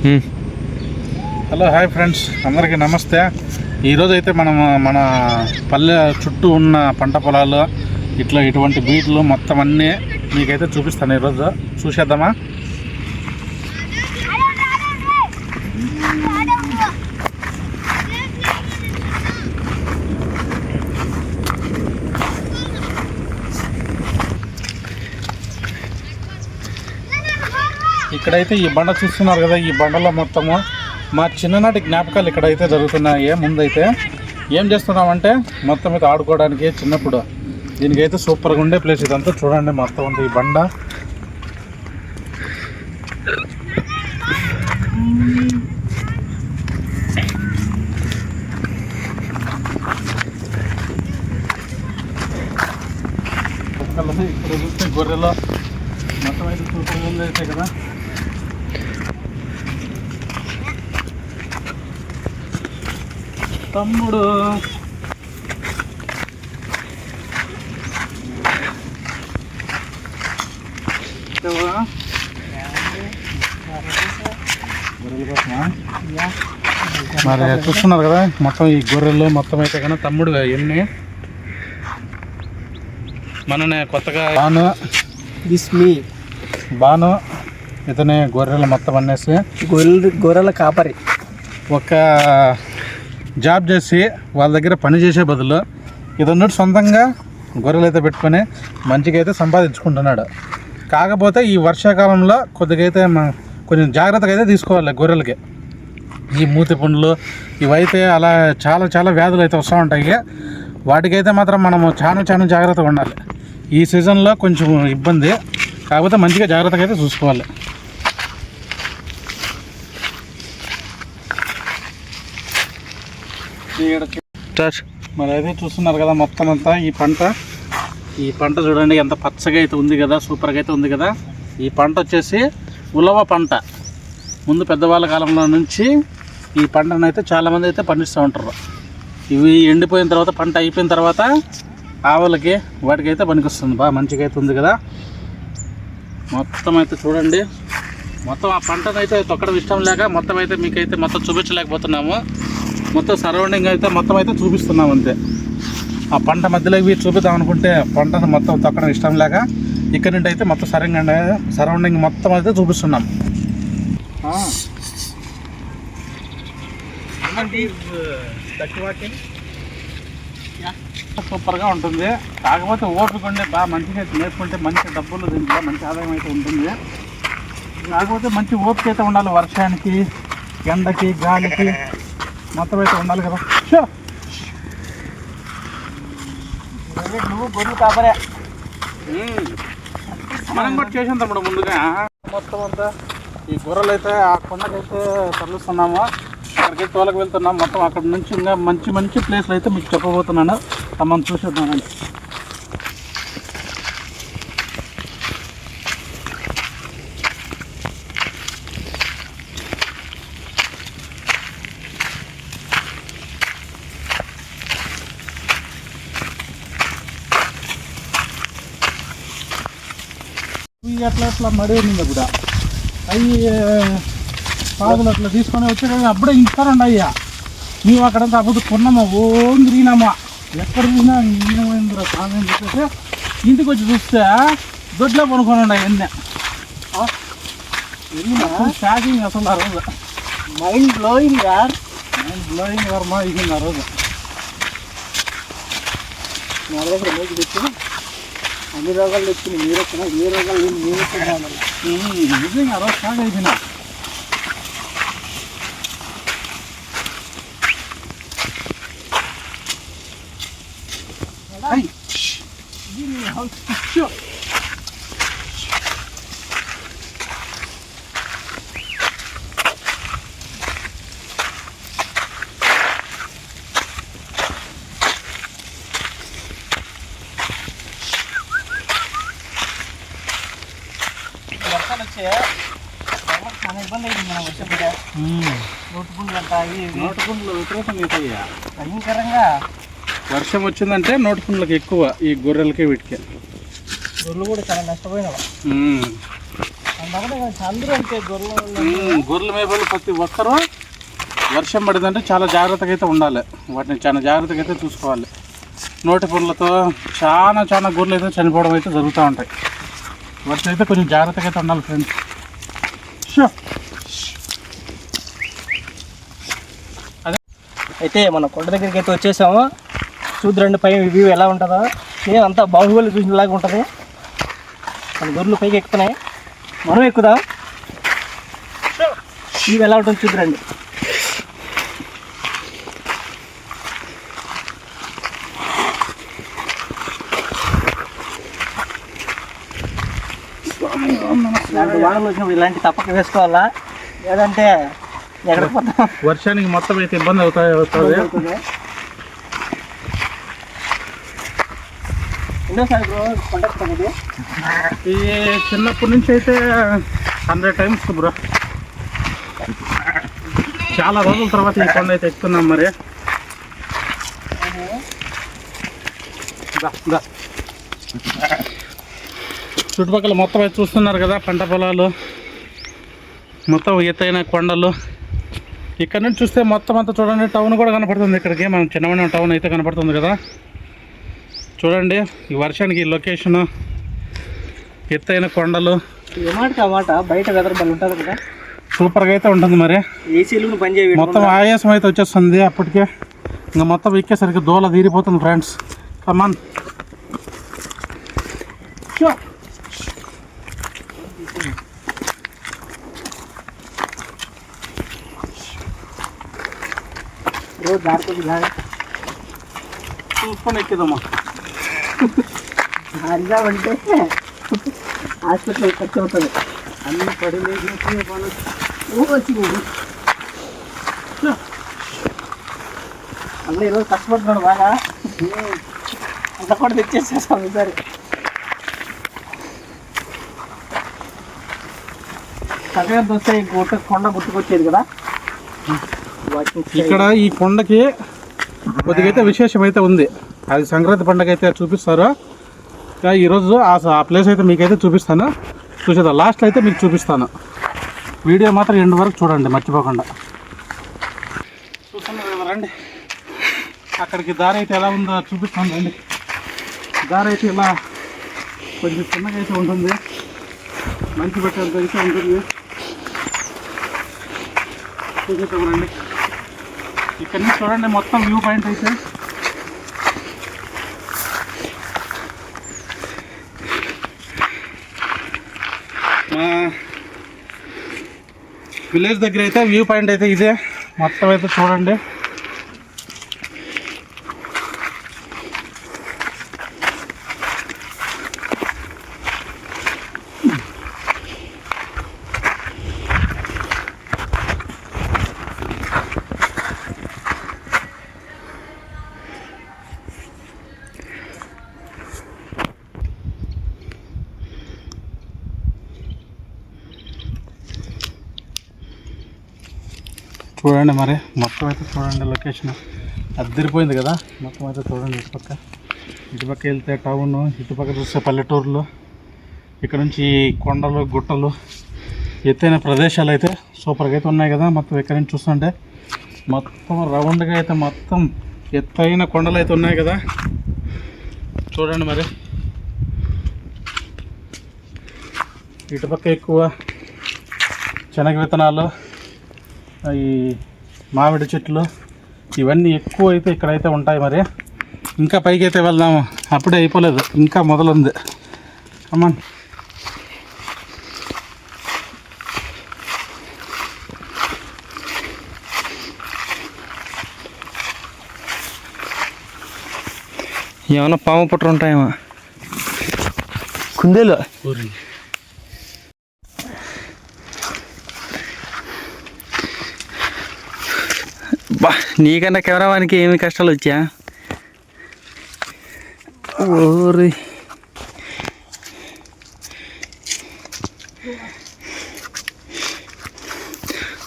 Hello hi friends, అందరికీ నమస్తే. ఈరోజు అయితే మనం మన పల్లె చుట్టూ ఉన్న పంట పొలాలు ఇటువంటి బీట్లు మొత్తం అన్నీ మీకైతే చూపిస్తాను. ఈరోజు చూసేద్దామా? ఇక్కడైతే ఈ బండ చూస్తున్నారు కదా, ఈ బండలో మొత్తము మా చిన్ననాటి జ్ఞాపకాలు ఇక్కడైతే జరుగుతున్నాయి. ముందైతే ఏం చేస్తున్నామంటే మొత్తం అయితే ఆడుకోవడానికి చిన్నప్పుడు దీనికైతే సూపర్గా ఉండే ప్లేస్ ఇదంతా. చూడండి మొత్తం ఉంది ఈ బండ. ఇక్కడ చూస్తే గొర్రెలు మొత్తం అయితే సూపర్గా ఉంది అయితే కదా. తమ్ముడు మరి చూస్తున్నారు కదా మొత్తం ఈ గొర్రెలు మొత్తం అయితే కదా. తమ్ముడు ఎన్ని మననే కొత్తగా బాను ఇతనే గొర్రెలు మొత్తం అనేసి గొర్రెల కాపరి ఒక జాబ్ చేసి వాళ్ళ దగ్గర పని చేసే బదులు ఇదన్నట్టు సొంతంగా గొర్రెలు అయితే పెట్టుకొని మంచిగా అయితే సంపాదించుకుంటున్నాడు. కాకపోతే ఈ వర్షాకాలంలో కొద్దిగా అయితే కొంచెం జాగ్రత్తగా అయితే తీసుకోవాలి గొర్రెలకి. ఈ మూతి పుండ్లు ఇవైతే అలా చాలా చాలా వ్యాధులు అయితే వస్తూ ఉంటాయి. వాటికైతే మాత్రం మనము చాలా జాగ్రత్తగా ఉండాలి. ఈ సీజన్లో కొంచెం ఇబ్బంది, కాకపోతే మంచిగా జాగ్రత్తగా అయితే చూసుకోవాలి. మరి అయితే చూస్తున్నారు కదా మొత్తం అంతా ఈ పంట చూడండి ఎంత పచ్చగా అయితే ఉంది కదా, సూపర్గా అయితే ఉంది కదా. ఈ పంట వచ్చేసి ఉలవ పంట. ముందు పెద్దవాళ్ళ కాలంలో నుంచి ఈ పంటను అయితే చాలామంది అయితే పండిస్తూ ఉంటారు. ఇవి ఎండిపోయిన తర్వాత పంట అయిపోయిన తర్వాత ఆవులకి వాటికైతే పనికొస్తుంది. బాగా మంచిగా అయితే ఉంది కదా. మొత్తం అయితే చూడండి, మొత్తం ఆ పంటను అయితే తొక్కడం ఇష్టం లేక మొత్తం అయితే మీకైతే మొత్తం చూపించలేకపోతున్నాము. మొత్తం సరౌండింగ్ అయితే మొత్తం అయితే చూపిస్తున్నాం అంతే. ఆ పంట మధ్యలోకి చూపిద్దాం అనుకుంటే పంటను మొత్తం తొక్కడం ఇష్టం లేక ఇక్కడ నుండి అయితే మొత్తం సరౌండింగ్ మొత్తం అయితే చూపిస్తున్నాం. సూపర్గా ఉంటుంది. కాకపోతే ఓపిక ఉండే బాగా మంచిగా నేర్చుకుంటే మంచి డబ్బులు దీంట్లో మంచి ఆదాయం అయితే ఉంటుంది. కాకపోతే మంచి ఓపిక అయితే ఉండాలి. వర్షానికి, ఎండకి, గాలికి మొత్తం అయితే ఉండాలి కదా. నువ్వు గొర్రెలు కాపరే మనం కూడా చేసాం తమ్ముడు ముందుగా. మొత్తం అంతా ఈ గొర్రెలు అయితే ఆ కొండకైతే తరలిస్తున్నాము. అక్కడికైతే తోలకు వెళ్తున్నాం. మొత్తం అక్కడ నుంచి ఇంకా మంచి ప్లేస్లు అయితే మీకు చెప్పబోతున్నాను. మనం చూసేద్దామండి. అట్లా మడి ఉంది కూడా. అవి పాదులు అట్లా తీసుకొని వచ్చే అప్పుడే ఇంటారండి అయ్యా. మేము అక్కడంతా అప్పుడు కొన్నామా, ఓం తిరిగినామా, ఎక్కడ తిరిగినా ఈయనమైందిరా కాదని చెప్పేసి ఇంటికి వచ్చి చూస్తే దొడ్లో పనుకోనండి అవన్నీ. షాకింగ్ అసలు ఆ రోజు. మైండ్ బ్లోయింగ్ వర్మ ఇచ్చింది ఆ రోజు. నా దగ్గర మీకు తెచ్చి అన్ని రోగాలు తెచ్చింది మీరు వచ్చినా ఏ రోగాలు నిజంగా ఆ రోజు షాక్ అయిపోయినా. వర్షాలు వచ్చే చాలా ఇబ్బంది అయింది. మనం వర్షం నోటుపుండ్లు అంటాయి, నోటుపుండ్లు విపరీతంగా అవుతాయ్యా భయంకరంగా. వర్షం వచ్చిందంటే నోటుపుండ్లకి ఎక్కువ, ఈ గొర్రెలకి వీటికి. గొర్రెలు కూడా చాలా నష్టపోయినావా. అందరూ అంతే గొర్రెల మేపలు ప్రతి ఒక్కరూ వర్షం పడిందంటే చాలా జాగ్రత్తగా అయితే ఉండాలి, వాటిని చాలా జాగ్రత్తగా అయితే చూసుకోవాలి. నోటి పుల్లతో చాలా గొర్రెలు అయితే చనిపోవడం అయితే జరుగుతూ ఉంటాయి. వాటిని అయితే కొంచెం జాగ్రత్తగా అయితే ఉండాలి ఫ్రెండ్స్. అదే అయితే మన కొండ దగ్గరికి అయితే వచ్చేసాము. చూద్దురండి పై వ్యూ ఎలా ఉంటుందో. నేను అంతా బాహుబలి చూసినలాగా ఉంటుంది. మన గొర్రెలు పైకి ఎక్కుతున్నాయి, మనం ఎక్కుదాం. వ్యూ ఎలా ఉంటుంది చూద్దురండి. ఇలాంటి వానలు వచ్చినప్పుడు ఇలాంటి తప్పక వేసుకోవాలా, లేదంటే ఎక్కడ పోతాం. వర్షానికి మొత్తం అయితే ఇబ్బంది అవుతుంది. ఎన్నోసారి బ్రో కొండెక్కుతాం ఇది? ఈ చిన్నప్పటి నుంచి అయితే 100 times బ్రో. చాలా రోజుల తర్వాత ఈ కొండ అయితే ఎక్కుతున్నాం. మరి చుట్టుపక్కల మొత్తం అయితే చూస్తున్నారు కదా, పంట పొలాలు, మొత్తం ఎత్తైన కొండలు. ఇక్కడ నుంచి చూస్తే మొత్తం అంతా చూడండి, టౌన్ కూడా కనపడుతుంది. ఇక్కడికి మనం చిన్నమైన టౌన్ అయితే కనపడుతుంది కదా. చూడండి ఈ వర్షానికి ఈ లొకేషను, ఎత్తైన కొండలు. మాట బయట వెదర్ బల్ ఉంటుంది కదా, సూపర్గా అయితే ఉంటుంది. మరి ఏసీలు పనిచేయ మొత్తం ఆయాసం అయితే వచ్చేస్తుంది అప్పటికే. ఇంకా మొత్తం ఎక్కేసరికి దోల తీరిపోతుంది ఫ్రెండ్స్. కమాన్ చూసుకొని ఎక్కిదమ్మా. హరిగా అంటే హాస్పిటల్ ఖర్చు అవుతుంది. అన్ని పడిలేసి అన్నీ ఈరోజు కష్టపడుతున్నాడు బాగా. అంత కూడా తెచ్చేసేస్తాం ఈసారి. సంక్రాంతి వస్తే కొండ గుర్తుకొచ్చేది కదా. ఇక్కడ ఈ కొండకి కొద్దిగైతే విశేషం అయితే ఉంది. అది సంక్రాంతి పండుగ అయితే చూపిస్తారు. ఈరోజు ఆ ప్లేస్ అయితే మీకైతే చూపిస్తాను. చూసేదా లాస్ట్లో అయితే మీకు చూపిస్తాను. వీడియో మాత్రం ఎండ్ వరకు చూడండి మర్చిపోకుండా. చూస్తున్నారు కదా, రండి అక్కడికి దారి అయితే ఎలా ఉందో చూపిస్తాను రండి. దారి అయితే ఇలా కొంచెం చిన్నగా అయితే ఉంటుంది, మంచి పెట్టేంత అయితే ఉంటుంది. చూపిస్తాం రండి. ఇక్కడ నుంచి చూడండి మొత్తం వ్యూ పాయింట్ అయితే. మా విలేజ్ దగ్గర అయితే వ్యూ పాయింట్ అయితే ఇదే. మొత్తం అయితే చూడండి. చూడండి మరి మొత్తం అయితే చూడండి, లొకేషన్ అద్దరిపోయింది కదా. మొత్తం అయితే చూడండి, ఇటుపక్క వెళ్తే టౌన్, ఇటుపక్క చూస్తే పల్లెటూరులు, ఇక్కడ నుంచి కొండలు, గుట్టలు, ఎత్తైన ప్రదేశాలు అయితే సూపర్గా అయితే ఉన్నాయి కదా. మొత్తం ఇక్కడ నుంచి చూస్తుంటే మొత్తం రౌండ్గా అయితే మొత్తం ఎత్తైన కొండలు అయితే ఉన్నాయి కదా. చూడండి మరి ఇటుపక్క ఎక్కువ శనగ విత్తనాలు, ఈ మామిడి చెట్లు, ఇవన్నీ ఎక్కువ అయితే ఇక్కడైతే ఉంటాయి. మరి ఇంకా పైకి అయితే వెళ్దాము, అప్పుడే అయిపోలేదు, ఇంకా మొదలుంది. కమాన్. ఏమన్నా పాము పుట్ర ఉంటాయేమో, కుందేలు. బా, నీకన్నా కెమెరావానికి ఏమి కష్టాలు వచ్చా? ఓరి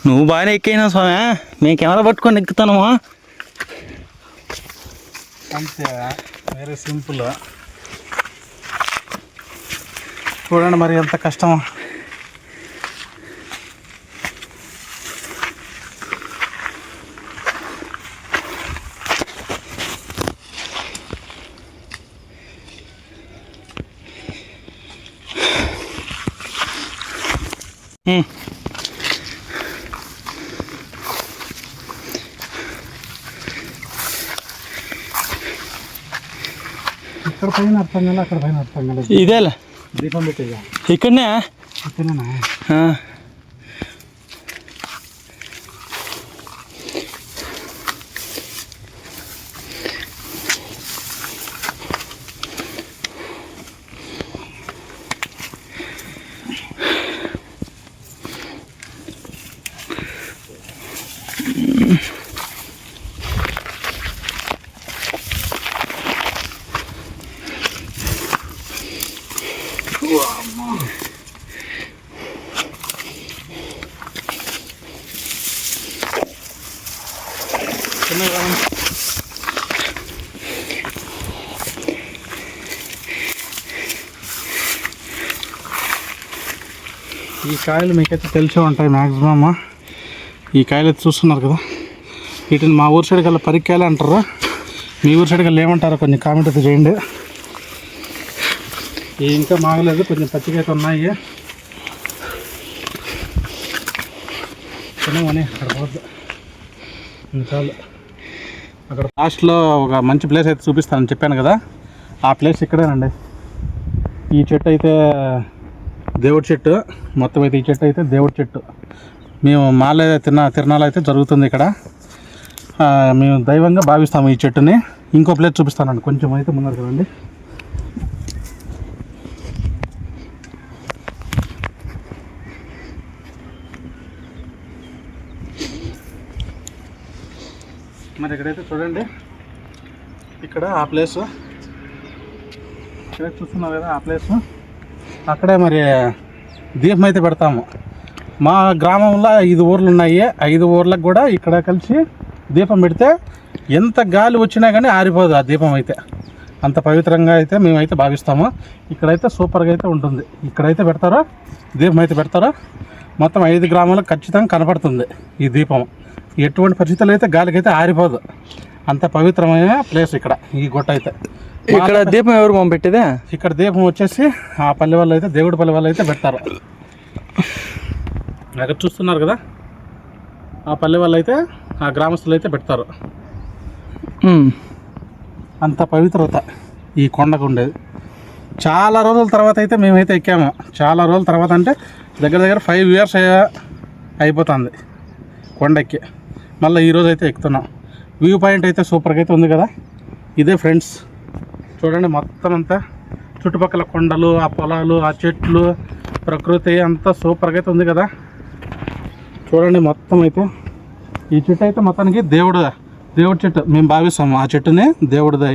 నువ్వు బాగానే ఎక్కినా స్వామి, మేము కెమెరా పట్టుకొని ఎక్కుతాను. అంతే, వెరీ సింపుల్. చూడండి మరి ఎంత కష్టం. ఇక్కడ పైన అర్థం కాలే, అక్కడ పైన అర్థం కాలేదు. ఇదేలా దీపం పెట్టేగా ఇక్కడనే. ఇక్కడేనా? ఈ కాయలు మీకైతే తెలిసే ఉంటాయి మ్యాక్సిమమ్. ఈ కాయలు అయితే చూస్తున్నారు కదా, వీటిని మా ఊరి సైడ్ కల్లా పరికాయలు అంటారు. మీ ఊరి సైడ్ కల్లా ఏమంటారో కొన్ని కామెంట్ అయితే చేయండి. ఇవి ఇంకా మాగలేదు, కొంచెం పచ్చిగా అయితే ఉన్నాయి. తినమని అక్కడ పోద్దు చాలు. అక్కడ లాస్ట్లో ఒక మంచి ప్లేస్ అయితే చూపిస్తానని చెప్పాను కదా, ఆ ప్లేస్ ఇక్కడేనండి. ఈ చెట్టు అయితే దేవుడి చెట్టు, మొత్తం అయితే ఈ చెట్టు అయితే దేవుడి చెట్టు. మేము మాలే తిరణాలు అయితే జరుగుతుంది ఇక్కడ. మేము దైవంగా భావిస్తాము ఈ చెట్టుని. ఇంకో ప్లేస్ చూపిస్తానండి, కొంచెం అయితే ముందర కదండి. మరి ఇక్కడైతే చూడండి, ఇక్కడ ఆ ప్లేసు ఇక్కడ చూస్తున్నాం కదా, ఆ ప్లేసు అక్కడే మరి దీపం అయితే పెడతాము. మా గ్రామంలో 5 ఊర్లు ఉన్నాయి. 5 ఊర్లకు కూడా ఇక్కడ కలిసి దీపం పెడితే ఎంత గాలి వచ్చినా కానీ ఆరిపోదు ఆ దీపం అయితే. అంత పవిత్రంగా అయితే మేమైతే భావిస్తాము. ఇక్కడైతే సూపర్గా అయితే ఉంటుంది. ఇక్కడైతే పెడతారో దీపం అయితే పెడతారో మొత్తం 5 గ్రామాలకు ఖచ్చితంగా కనపడుతుంది ఈ దీపం. ఎటువంటి పరిస్థితులు అయితే గాలికి అయితే ఆరిపోదు. అంత పవిత్రమైన ప్లేస్ ఇక్కడ ఈ గుట్ట అయితే. ఇక్కడ దీపం ఎవరు మనం పెట్టేదే? ఇక్కడ దీపం వచ్చేసి ఆ పల్లె వాళ్ళు అయితే, దేవుడి పల్లె వాళ్ళు అయితే పెడతారు. అక్కడ చూస్తున్నారు కదా, ఆ పల్లె వాళ్ళు అయితే, ఆ గ్రామస్తులు అయితే పెడతారు. అంత పవిత్రత ఈ కొండకు ఉండేది. చాలా రోజుల తర్వాత అయితే మేమైతే ఎక్కాము. చాలా రోజుల తర్వాత అంటే దగ్గర దగ్గర 5 years అయిపోతుంది కొండెక్కి. మళ్ళీ ఈరోజు అయితే ఎక్కుతున్నాం. వ్యూ పాయింట్ అయితే సూపర్గా అయితే ఉంది కదా. ఇదే ఫ్రెండ్స్, చూడండి మొత్తం అంతా చుట్టుపక్కల కొండలు, ఆ పొలాలు, ఆ చెట్లు, ప్రకృతి అంతా సూపర్గా అయితే ఉంది కదా. చూడండి మొత్తం అయితే ఈ చెట్టు అయితే మొత్తానికి దేవుడి చెట్టు మేము భావిస్తాము. ఆ చెట్టుని దేవుడిదే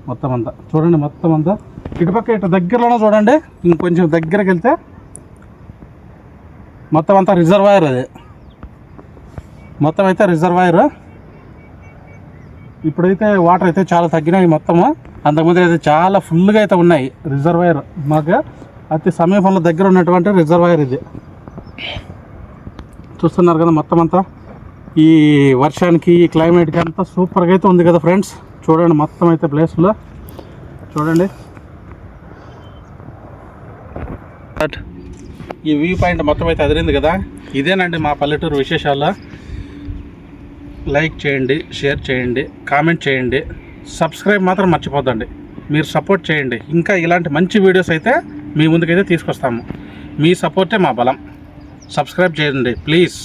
మొత్తం అంతా. చూడండి మొత్తం అంతా ఇటుపక్క ఇటు దగ్గరలోనే చూడండి. ఇంకొంచెం దగ్గరికి వెళ్తే మొత్తం అంతా రిజర్వాయర్. అది మొత్తం అయితే రిజర్వాయర్. ఇప్పుడైతే వాటర్ అయితే చాలా తగ్గినాయి మొత్తము. అంతకుముందు అయితే చాలా ఫుల్గా అయితే ఉన్నాయి రిజర్వాయర్. మాకు అతి సమీపంలో దగ్గర ఉన్నటువంటి రిజర్వాయర్ ఇది. చూస్తున్నారు కదా మొత్తం అంతా ఈ వర్షానికి, ఈ క్లైమేట్కి అంతా సూపర్గా అయితే ఉంది కదా ఫ్రెండ్స్. చూడండి మొత్తం అయితే ప్లేస్లో చూడండి. ఈ వ్యూ పాయింట్ మొత్తం అయితే అదిరింది కదా. ఇదేనండి మా పల్లెటూరు విశేషాలు. లైక్ చేయండి, షేర్ చేయండి, కామెంట్ చేయండి, సబ్స్క్రైబ్ మాత్రం మర్చిపోద్దండి. మీరు సపోర్ట్ చేయండి. ఇంకా ఇలాంటి మంచి వీడియోస్ అయితే మీ ముందుకైతే తీసుకొస్తాము. మీ సపోర్టే మా బలం. సబ్స్క్రైబ్ చేయండి ప్లీజ్.